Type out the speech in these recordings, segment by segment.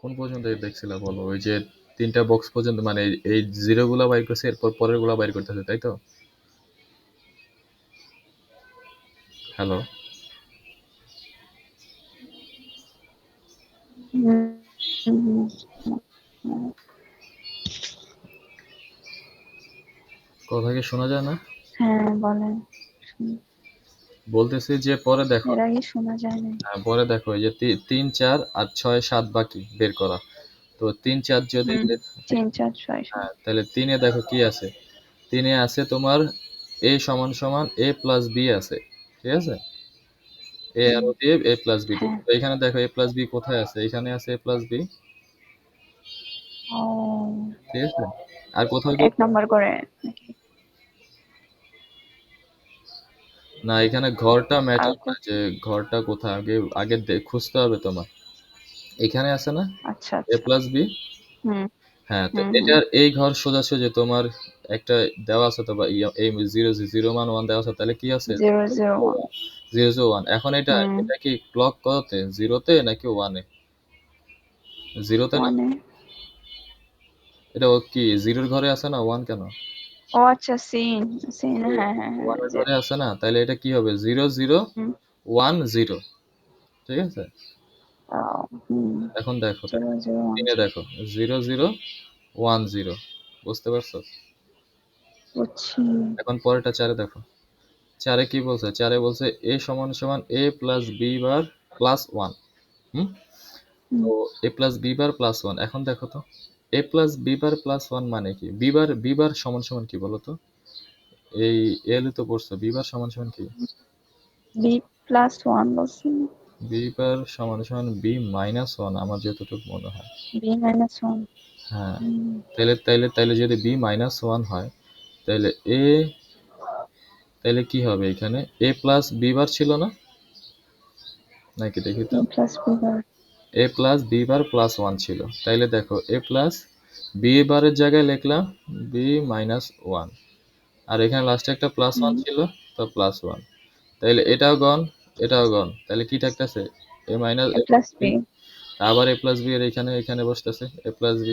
কোন পর্যন্ত দেখছিলা বলো? ওই যে ৩টা বক্স পর্যন্ত, মানে এই জিরো গুলা বাইর করছে, এরপর পরের গুলা বাইর করতেছে, তাই তো? হ্যালো? হুম, হুম, হুম। কথা কি শোনা যায় না? হ্যাঁ, বলেন। বলতেছি যে পরে দেখো, এর আগে শোনা যায় না। পরে দেখো এই যে ৩, ৪ আর ৬, ৭ বাকি বের করা। তো ৩, ৪ যদি হুম, ৩, ৪, ৬, ৭। হ্যাঁ, তাহলে ৩ এ দেখো কি আছে? ৩ এ আছে তোমার a সমান সমান a প্লাস b আছে। ঠিক আছে? a হুম, arrow দিয়ে a প্লাস b দিয়ে। হ্যাঁ। তো এখানে দেখো a প্লাস b কোথায় আছে? এখানে আছে a প্লাস b। ও, ঠিক আছে? আর কোথাও কি? ১ নাম্বার করে নাকি? না, এখানে ঘরটা আর ম্যাটার না, যে ঘরটা কোথায়, আগে আগে খুঁজতে হবে তোমার। এখানে আছে না আচ্ছা, a আচ্ছা। Plus b? হুম, হ্যাঁ, তো হুম, হুম। এটার এই ঘর সোজাসুজি তোমার একটা দেওয়া আছে তো, বা এই 0 মান 1 দেওয়া আছে, তাহলে কি আছে? 0, 0, 1। 0, 0, 1। এখন এটা হুম, এটা কি ক্লক কততে? 0 তে নাকি 1 এ? 0 তে না? 1 এ। এটা ও কি 0 এর ঘরে আছে না? 1 কেন? ও আচ্ছা, সিন, সিন। হ্যাঁ, হ্যাঁ, হ্যাঁ, 1 এর 0। ঘরে আছে না? তাহলে এটা কি হবে? 0, 0, হুম, 1, 0। ঠিক আছে? হুম। এখন দেখো 0, 0, 1, 3 এ 0। দেখো 0, 0, 1, 0। বুঝতে পারছো? বুঝছি। এখন পরেরটা 4 এ দেখো। 4 এ কি বলছে? 4 এ বলছে a সমান সমান a plus b bar plus 1। হুম? হুম, তো a plus b bar plus 1। এখন দেখো তো a plus b bar plus 1 মানে কি? b বার সমান সমান কি বলো তো? এই এল তো পড়ছো, b বার সমান সমান কি? b প্লাস 1 বলছি। b বার সমান সমান b মাইনাস 1 আমার যতটুকু মনে হয়। b minus 1। হ্যাঁ, হুম, তাইলে যদি b মাইনাস 1 হয়, তাহলে তাহলে কি হবে এখানে? a প্লাস b বার ছিল না? নাকি দেখি a তো। Plus b bar. a plus b bar plus 1 ছিল। তাইলে দেখো a প্লাস b বারের জায়গায় লিখলাম b মাইনাস 1। আর এখানে লাস্টে একটা প্লাস 1 হুম, ছিল, তো প্লাস 1। তাইলে এটাও গন, এটাও গন। তাহলে কি থাকতেছে? a minus a plus b। আবার a প্লাস b এর এখানে বসতেছে a plus b।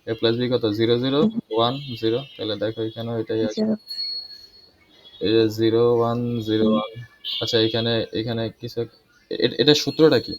a plus b কত? 0, 0, 1, 0। তাহলে দেখো এখানেও এটাই আসবে। 0। এই যে 0, 1, 0, হুম, 1। আচ্ছা, এখানে এখানে কিছু এটা সূত্রটা কি?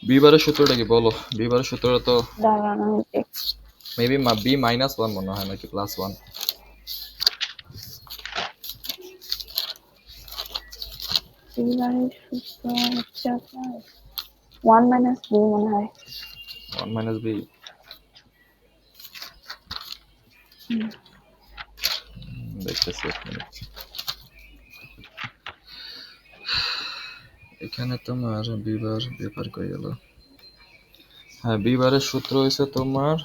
বি বারের সূত্রটা কি বলো? বি বারের সূত্রটা তো দাঁড়ান আমি মেবি বি মাইনাস 1 মনে হয়, নাকি প্লাস 1? b বারের সূত্র হচ্ছে আপনার 1 মাইনাস b মনে হয়। 1 মাইনাস বি। হুম, দেখতেছি এক মিনিট। এখানে তোমার বি বার ব্যাপার কই গেল? হ্যাঁ, বি বারের সূত্র হইছে তোমার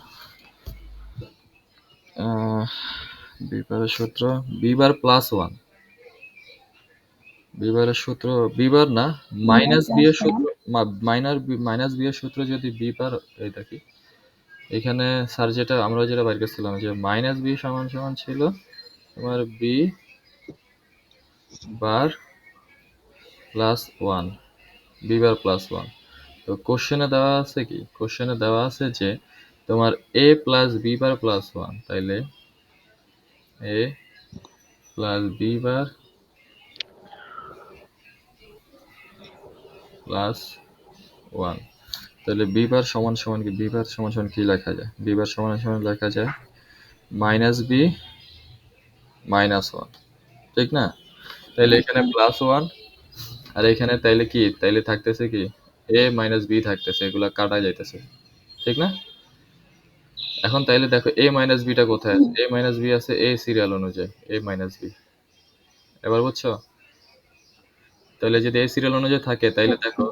বি বারের সূত্র বি বার প্লাস 1। বি বারের সূত্র বি বার না, b bar minus B plus এর 1। সূত্র। মাইনাস বি এর সূত্র যদি বি বার, এই দেখি এখানে স্যার আমরা যেটা বাইর করছিলাম, যে মাইনাস বি সমান সমান ছিল তোমার B bar plus 1। B bar plus 1। তো কোশ্চেনে দেওয়া আছে কি? কোশ্চেনে দেওয়া আছে যে তোমার এ প্লাস বি বার প্লাস 1। তাইলে এ প্লাস বি বার প্লাস 1। তাহলে বি বার সমান সমান কি? বি বার সমান সমান কি লেখা যায়? বি বার সমান সমান লেখা যায় মাইনাস বি মাইনাস 1। ঠিক না? তাইলে এখানে আচ্ছা। প্লাস 1, আর এখানে তাইলে কি? তাইলে থাকতেছে কি? এ মাইনাস বি থাকতেছে, এগুলা কাটা যাইতেছে। ঠিক না? এখন তাইলে দেখো এ মাইনাস বিটা কোথায় আছে? এ মাইনাস বি আছে এ সিরিয়াল অনুযায়ী, এ মাইনাস বি। এবার বুঝছো? তাহলে যদি এই সিরিয়াল অনুযায়ী থাকে, তাইলে আচ্ছা। দেখো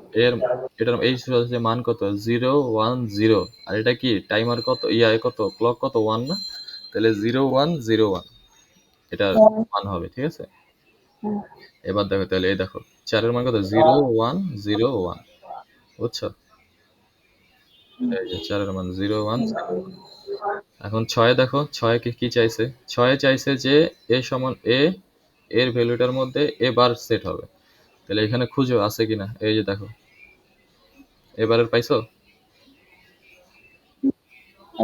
এটার এই সিরিয়ালের মান কত? 0, 1, 0। আর এটা কি টাইমার কত? কত ক্লক কত? 1 না? তাহলে 0, 1, 0, 1 এটার one, মান হবে। ঠিক আছে? হ্যাঁ, এবার দেখো, তাহলে এই দেখো 4 এর মান কত? 0, 1, 0, 1। বুঝছো? হুম, এই যে 4 এর মান 0, 1, হুম, 0, 1। এখন 6 দেখো, 6 কে কি চাইছে? 6 চাইছে যে এ সমান এর ভ্যালুটার মধ্যে এ বার সেট হবে। তাহলে এখানে খুঁজো আছে কিনা। এই যে দেখো, এবারের পাইছো?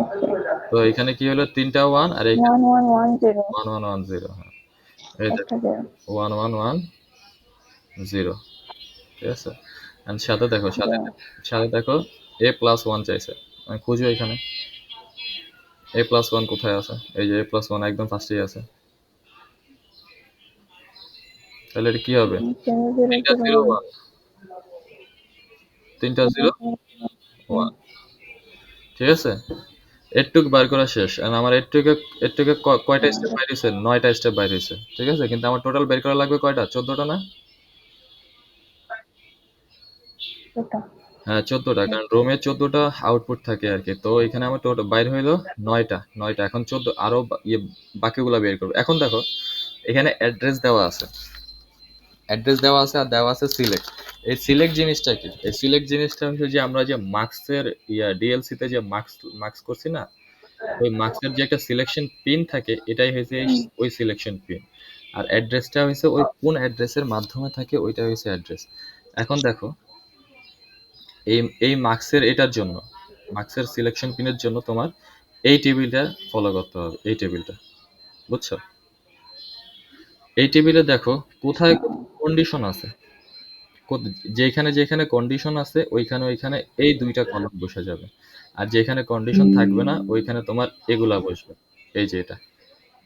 Okay. তো এখানে কি হলো 3টা 1 আর এখানে 1110 1110 হ্যাঁ এই দেখো একটা zero 1110 ঠিক আছে এন্ড সাথে দেখো zero সাথে দেখো a প্লাস 1 চাইছে আমি খুঁজো এখানে a প্লাস 1 কোথায় আছে এই যে a প্লাস 1 একদম ফার্স্টেই আছে তাহলে এটা কি হবে 3টা 0 001 1 3টা 0 1 ঠিক আছে এটুক বার করা শেষ আর আমার এটুকে কয়টা স্টেপ বাইরে হয়েছে 9টা স্টেপ বাইরে হয়েছে ঠিক আছে কিন্তু আমার টোটাল বের করা লাগবে কয়টা 14টা না ওটা হ্যাঁ 14টা কারণ রোমে 14টা আউটপুট থাকে আর কি তো এখানে আমার টোটাল বাইর হইলো 9টা এখন 14 আরো বাকিগুলা বের করবো এখন দেখো এখানে অ্যাড্রেস দেওয়া আছে আর দেওয়া আছে সিলেক্ট এই সিলেক্ট জিনিসটা কি এই সিলেক্ট জিনিসটা হচ্ছে যে আমরা যে মার্কসের ডিএলসি তে যে মার্কস করছি না ওই মার্কসের যে একটা সিলেকশন পিন থাকে এটাই হয়েছে ওই সিলেকশন পিন আর অ্যাড্রেসটা হয়েছে ওই কোন অ্যাড্রেসের মাধ্যমে থাকে ওইটা হয়েছে অ্যাড্রেস এখন দেখো এই মার্কসের সিলেকশন পিনের জন্য তোমার এই টেবিলটা ফলো করতে হবে এই টেবিলটা বুঝছো এই টেবিলে দেখো কোথায় কন্ডিশন আছে যেখানে যেখানে কন্ডিশন আছে ওইখানে এই দুইটা কলাম বসে যাবে আর যেখানে কন্ডিশন থাকবে না ওইখানে তোমার এগুলা বসবে এই যে এটা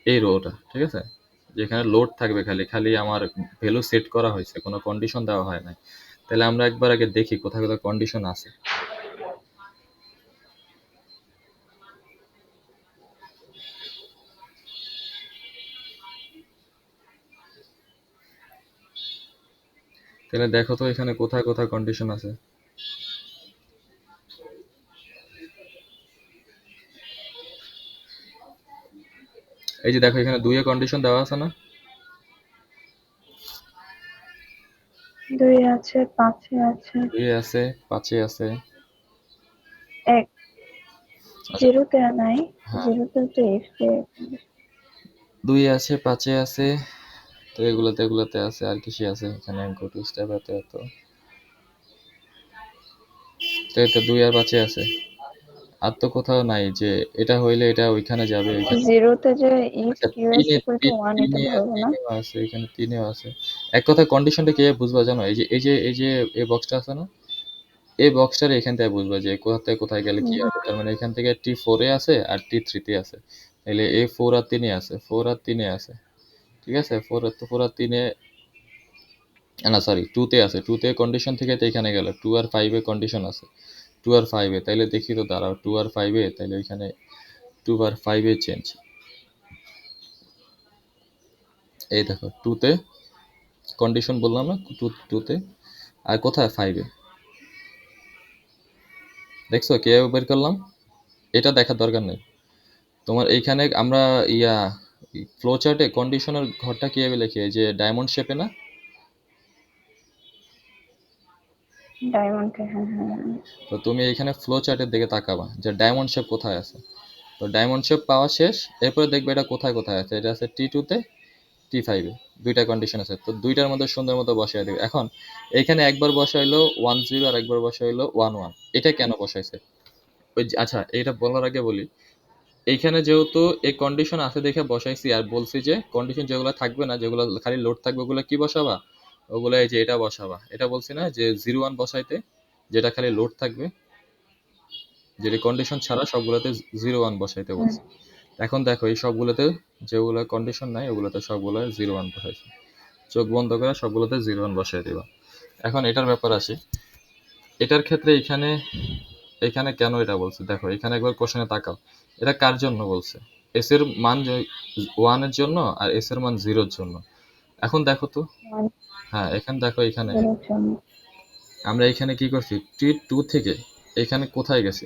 এই রোটা ঠিক আছে যেখানে লোড থাকবে খালি খালি আমার ভ্যালু সেট করা হয়েছে কোনো কন্ডিশন দেওয়া হয় নাই তাহলে আমরা একবার আগে দেখি কোথায় কোথায় কন্ডিশন আছে তাহলে দেখো তো এখানে কোথায় কোথায় কন্ডিশন আছে এই যে দেখো এখানে 2 এ কন্ডিশন দেওয়া আছে না 2 আছে 5 আছে 2 এ আছে 5 এ আছে 1 আচ্ছা 0 তে নাই হ্যাঁ 0 তে তো if কে 2 এ আছে 5 এ আছে তো এগুলাতে আছে আর কিছু আছে এখানে গো টু স্টেপ এত এত তো এটা 2 আর 5 এ আছে আর তো কোথাও নাই যে এটা হইলে এটা ওইখানে যাবে ওইখানে 0 তে যে if আচ্ছা q is equal to 1 এটা ধরবো না তিনেও আছে এখানে তিনেও আছে এক কথা কন্ডিশনটা কি বুঝবা জানো এই যে এই বক্সটা আছে না এই বক্সটার এখান থেকে বুঝবা যে কোথা থেকে কোথায় গেলে কি হবে তার মানে এখান থেকে T4 এ আছে আর T3 তে আছে তাহলে এ 4 আর 3 এ আছে 4 আর 3 এ আছে ঠিক আছে 4 আর 3 এ না সরি 2 তে আছে 2 তে কন্ডিশন থেকে তো এখানে গেল 2 আর 5 এ কন্ডিশন আছে 2 আর 5 এ তাইলে দেখি তো দাঁড়াও 2 আর 5 এ তাইলে এখানে 2 আর 5 এ চেঞ্জ এই দেখো 2 তে কন্ডিশন বললাম না 2 তে আর কোথায় 5 এ দেখছো কিভাবে বের করলাম এটা দেখার দরকার নেই তোমার এইখানে আমরা ফ্লো চার্টে কন্ডিশনার ঘরটা কিভাবে লিখি এই যে ডায়মন্ড শেপে না ডায়মন্ড হ্যাঁ হ্যাঁ তো তুমি এখানে ফ্লো চার্টের দিকে তাকাবা যে ডায়মন্ড শেপ কোথায় আছে তো ডায়মন্ড শেপ পাওয়া শেষ এরপরে দেখবে এটা কোথায় কোথায় আছে এটা আছে T2 তে T5 এ দুইটা কন্ডিশন আছে তো দুইটার মধ্যে সুন্দর মতো বসাই দিবে এখন এইখানে একবার বসাইলো 10 আর একবার বসাইলো 11 এটা কেন বসাইছে আচ্ছা এটা বলার আগে বলি এইখানে যেহেতু এই কন্ডিশন আছে দেখে বসাইছি আর বলছি যে কন্ডিশন যেগুলো থাকবে না যেগুলো খালি লোড থাকবে ওগুলো কি বসাবা ওগুলো এই যে এটা বসাবা এটা বলছি না যে 01 বসাইতে যেটা খালি লোড থাকবে যেটা কন্ডিশন ছাড়া সবগুলোতে 01 বসাইতে বলছি এখন দেখো এই সবগুলোতে যেগুলো কন্ডিশন নাই ওগুলোতে সবগুলো 01 বসাইছি চোখ বন্ধ করে সবগুলোতে 01 বসাই দিবা এখন এটার ব্যাপার আসি এটার ক্ষেত্রে এখানে এখানে কেন এটা বলছে দেখো এখানে একবার কোশ্চেনে তাকাও এটা কার জন্য বলছে এস এর মান 1 এর জন্য আর এস এর মান 0 এর জন্য এখন দেখো তো হ্যাঁ এখানে দেখো এখানে আমরা এখানে কি করছি T2 থেকে এখানে কোথায় গেছি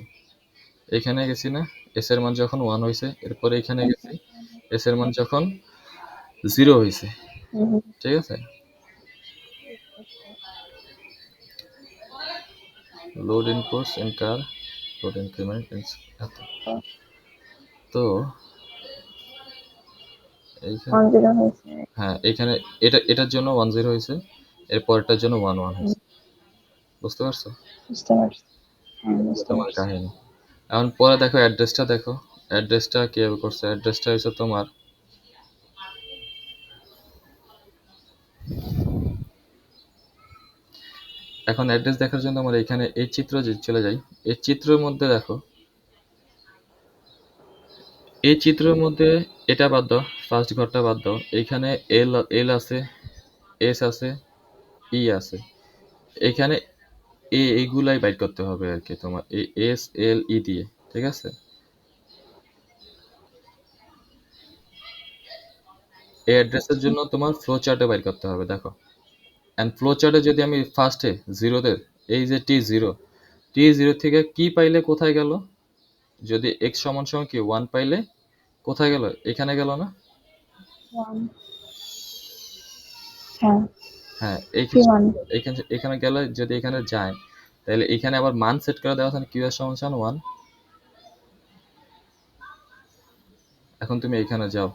এখানে গেছি না এস এর মান যখন 1 হইছে এরপরে এখানে গেছি এস এর মান যখন 0 হইছে ঠিক আছে load inputs in car load increment এত তো এইখানে 10 হয়েছে হ্যাঁ এখানে এটার জন্য 10 হয়েছে এর পরেরটার জন্য 11 হয়েছে বুঝতে পারছো বুঝতে পারছি হ্যাঁ বুঝতে তোমার পারছি কাহিনী এখন পরে দেখো অ্যাড্রেসটা দেখো, অ্যাড্রেসটা কিভাবে করছে। অ্যাড্রেসটা হচ্ছে তোমার এখন অ্যাড্রেস দেখার জন্য আমরা এখানে এই চিত্র যে চলে যাই। এই চিত্রের মধ্যে দেখো, এই চিত্রের মধ্যে এটা বাদ দাও, ফার্স্ট ঘরটা বাদ দাও। এইখানে এল এল আছে, এস আছে, ই আছে। এখানে এইগুলাই বাইর করতে হবে আর কি তোমার, এই এস এল ই দিয়ে, ঠিক আছে। এই অ্যাড্রেসের আচ্ছা জন্য তোমার ফ্লো চার্টে বাইর করতে হবে। দেখো, অ্যান্ড ফ্লো চার্টে যদি আমি ফার্স্টে জিরোতে, এই যে টি জিরো, টি জিরো থেকে কি পাইলে কোথায় গেল, যদি এক্স সমান সমান কি ওয়ান পাইলে কোথায় গেল, এখানে গেল না। 1 হ্যাঁ হ্যাঁ, P1 এখানে এখানে গেলে যদি এখানে যায়, তাহলে এখানে আবার মান সেট করে দেওয়া আছে কিউ এর সমান সমান ওয়ান। এখন তুমি এখানে যাও,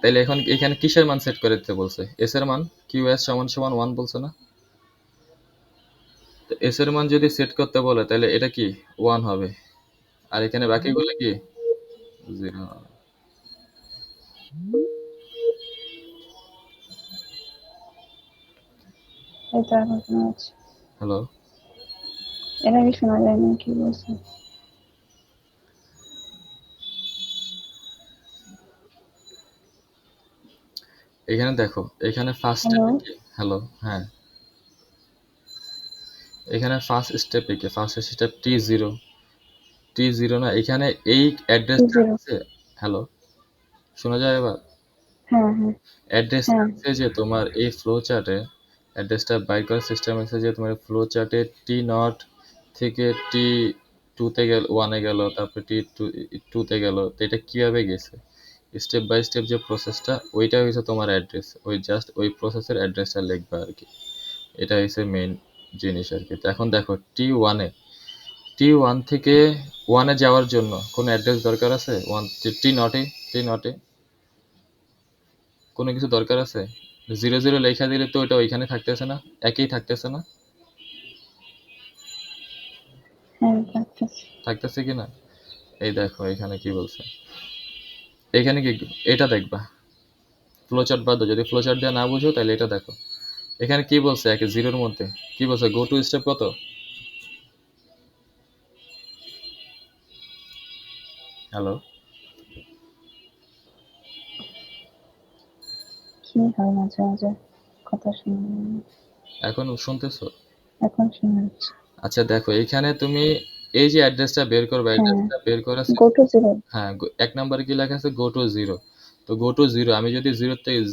তাহলে এখন এখানে কিসের মান সেট করে দিতে বলছে, এস এর মান, কিউ এস সমান সমান ওয়ান বলছে না। তো এস এর মান যদি সেট করতে বলে তাহলে এটা কি ওয়ান হবে, আর এখানে বাকিগুলো কি জিরো। এই তো এখন শোনা যাচ্ছে। হ্যালো, এর আগে শোনা যায় না, কি বলছে? এখানে দেখো, এখানে ফার্স্ট হ্যালো স্টেপে কি, হ্যালো, হ্যাঁ, এখানে ফার্স্ট স্টেপে কি, ফার্স্ট স্টেপ টি জিরো, টি জিরো না, এখানে এই অ্যাড্রেসটা P0 আছে। হ্যালো, শোনা যায় এবার। হ্যাঁ হ্যাঁ অ্যাড্রেসটা হ্যাঁ আছে যে তোমার এই ফ্লো চার্টে, অ্যাড্রেসটা বাইর করার সিস্টেম আছে যে তোমার ফ্লো চার্টে টি নট থেকে টি টুতে গেল, ওয়ানে গেল, তারপরে টি টুতে গেল, তো এটা কিভাবে গেছে, স্টেপ বাই স্টেপ যে প্রসেসটা, ওইটা হচ্ছে তোমার অ্যাড্রেস। ওই জাস্ট ওই প্রসেসের অ্যাড্রেসটা লিখবা আর কি, এটা হচ্ছে মেইন জিনিস আর কি। তো এখন দেখো টি ওয়ান থেকে ওয়ানে যাওয়ার জন্য কোনো অ্যাড্রেস দরকার আছে, ওয়ান টি নটে কোনো কিছু দরকার আছে। জিরো জিরো লেখা দিলে তো ওটা ওইখানে থাকতেছে না, একই থাকতেছে না, হ্যাঁ থাকতেছে। থাকতেছে কি না। এই দেখো এখানে কি বলছে, এখানে কি, এটা দেখবা, ফ্লো চার্ট বাদ দাও, যদি ফ্লো চার্ট দিয়ে না বুঝো তাহলে এটা দেখো। এখানে কি বলছে, একে জিরোর মধ্যে কি বলছে, গো টু স্টেপ কত, হ্যালো, কি হয় মাঝে মাঝে কথা শোনা যায় না। এখন শুনতেছো। এখন শোনা যাচ্ছে। আচ্ছা দেখো, এখানে তুমি এই যে অ্যাড্রেসটা বের করবে, হ্যাঁ অ্যাড্রেসটা বের করার go to 0 হ্যাঁ, এক নাম্বারে কি লেখা আছে, গো টু জিরো। তো গো টু জিরো, আমি যদি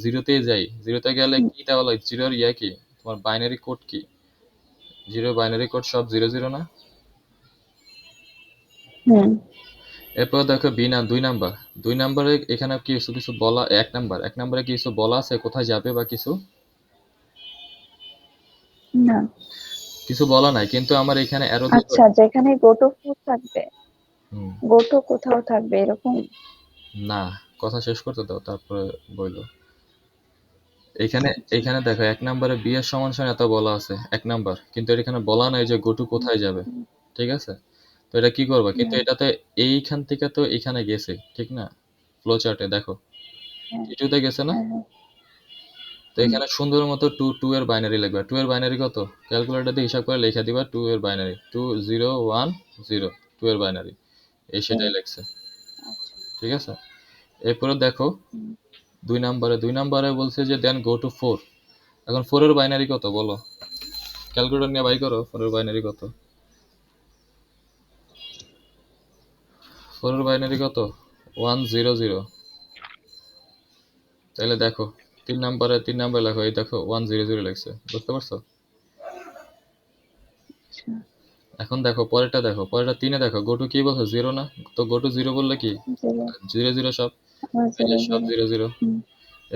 জিরোতে যাই, জিরোতে গেলে কি দেওয়া লাগে, জিরোর ইয়া কি, তোমার বাইনারি কোড কি, জিরো বাইনারি কোড সব জিরো জিরো না। হুম এরপর দেখো দুই নাম্বারে এখানে কি কিছু কিছু বলা, এক নাম্বারে কি কিছু বলা আছে কোথায় যাবে বা কিছু না কিছু বলা নাই, কিন্তু আমার এখানে অ্যারো দেখো। আচ্ছা যেখানে go to 4 থাকবে হুম, go to কোথাও থাকবে এরকম। না, কথা শেষ করতে দাও তারপরে বইলো। এখানে আচ্ছা এখানে দেখো, এক নাম্বারে বি এর সমান সমান এত বলা আছে এক নাম্বার, কিন্তু এখানে বলা নাই যে গো টু কোথায় যাবে, হুম, ঠিক আছে। তো এটা কি করবা, কিন্তু হুম, এটাতে এইখান থেকে তো এখানে গেছে, ঠিক না। ফ্লো চার্টে দেখো হ্যাঁ টি টুতে গেছে না। হ্যাঁ হ্যাঁ তো এখানে সুন্দর মতো টু এর বাইনারি লিখবা। টু এর বাইনারি কত, ক্যালকুলেটর দিয়ে হিসাব করে লিখে দিবা, টু এর বাইনারি 2010, টু এর বাইনারি এই সেটাই হুম, লেখছে, আচ্ছা ঠিক আছে। এরপরে দেখো হুম, দুই নাম্বারে বলছে যে দেন গো টু ফোর। এখন ফোর এর বাইনারি কত বলো, ক্যালকুলেটর নিয়ে বাই করো, ফোর এর বাইনারি কত, ফোর এর বাইনারি কত, 100। তাহলে দেখো তিন নাম্বার লেখো, এই দেখো 100 লেখছে, বুঝতে পারছো। আচ্ছা এখন দেখো পরেরটা, দেখো পরেরটা তিনে, দেখো গো টু কি বলছো, জিরো না। তো গো টু জিরো বললে কি, 0 জিরো জিরো সব, আবার এই যে 0 সব 0 জিরো জিরো। হুম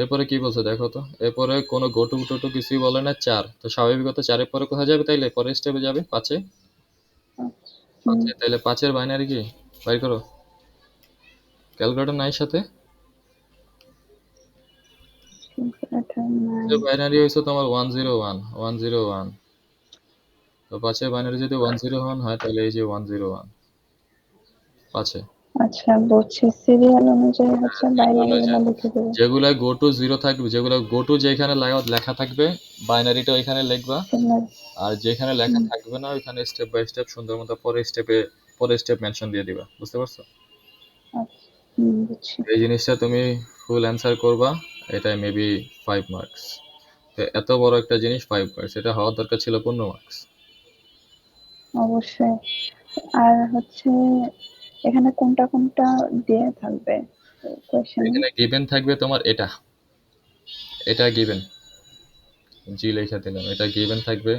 এরপরে কি বলছে দেখো তো, এরপরে কোনো গো টু টোটু কিছুই বলে না, চার, তো স্বাভাবিকত চারের পরে কোথায় যাবে, তাইলে পরের স্টেপে যাবে পাঁচে। আচ্ছা হুম তাইলে পাঁচের বাইনারি কি, বাই করো, ক্যালকুলেটর নাই সাথে। calculator নাই। বাইনারি হয়েছে তোমার 101, 101। তো 5 এর বাইনারি যদি 101 হয় তাহলে এই যে 101 5 এ। আচ্ছা বুঝছি, সিরিয়াল অনুযায়ী হচ্ছে বাইনারি অনুযায়ী গুলো লিখে দেবে। যেগুলা গো টু 0 থাকবে, যেগুলা গো টু যেখানে লেখা থাকবে বাইনারিটা ওইখানে লিখবা, সিগন্যাল। আর যেখানে লেখা থাকবে না ওইখানে স্টেপ বাই স্টেপ সুন্দর মতো পরে স্টেপ মেনশন দিয়ে দিবা। বুঝতে পারছো? আচ্ছা বুঝছি। এই জিনিসটা তুমি ফুল অ্যান্সার করবা, এটা মেবি 5 মার্কস। তো এত বড় একটা জিনিস 5 মার্কস, এটা হওয়ার দরকার ছিল 15 মার্কস। অবশ্যই। আর হচ্ছে এখানে কোনটা কোনটা দিয়ে থাকবে কোয়েশ্চেনে? এখানে গিভেন থাকবে তোমার এটা গিভেন, জি লেখা দিলাম, এটা গিভেন থাকবে।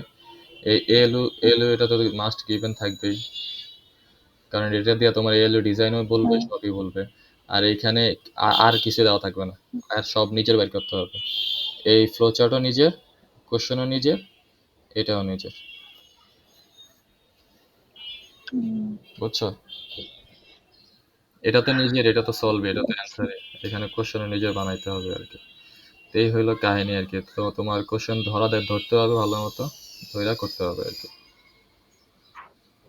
এই এলু এলু এটা তো মাস্ট গিভেন থাকবেই, কারণ এটা দিয়ে তোমার এলু ডিজাইনও বলবে, হ্যাঁ। সবই বলবে। আর এইখানে আর কিছু দেওয়া থাকবে না, আর সব নিজের বের করতে হবে। এই ফ্লো চার্টও নিজের, কোশ্চেনও নিজের, এটাও নিজের। বুঝছো? এটা তো নিজের, এটা তো সলভ, এটা তো বুঝছি। অ্যান্সারে। এখানে কোশ্চেনও নিজের বানাইতে হবে আর কি। তো এই হইলো কাহিনী আর কি। তো তোমার কোশ্চেন ধরতে হবে ভালো মতো, ধইরা করতে হবে আর কি।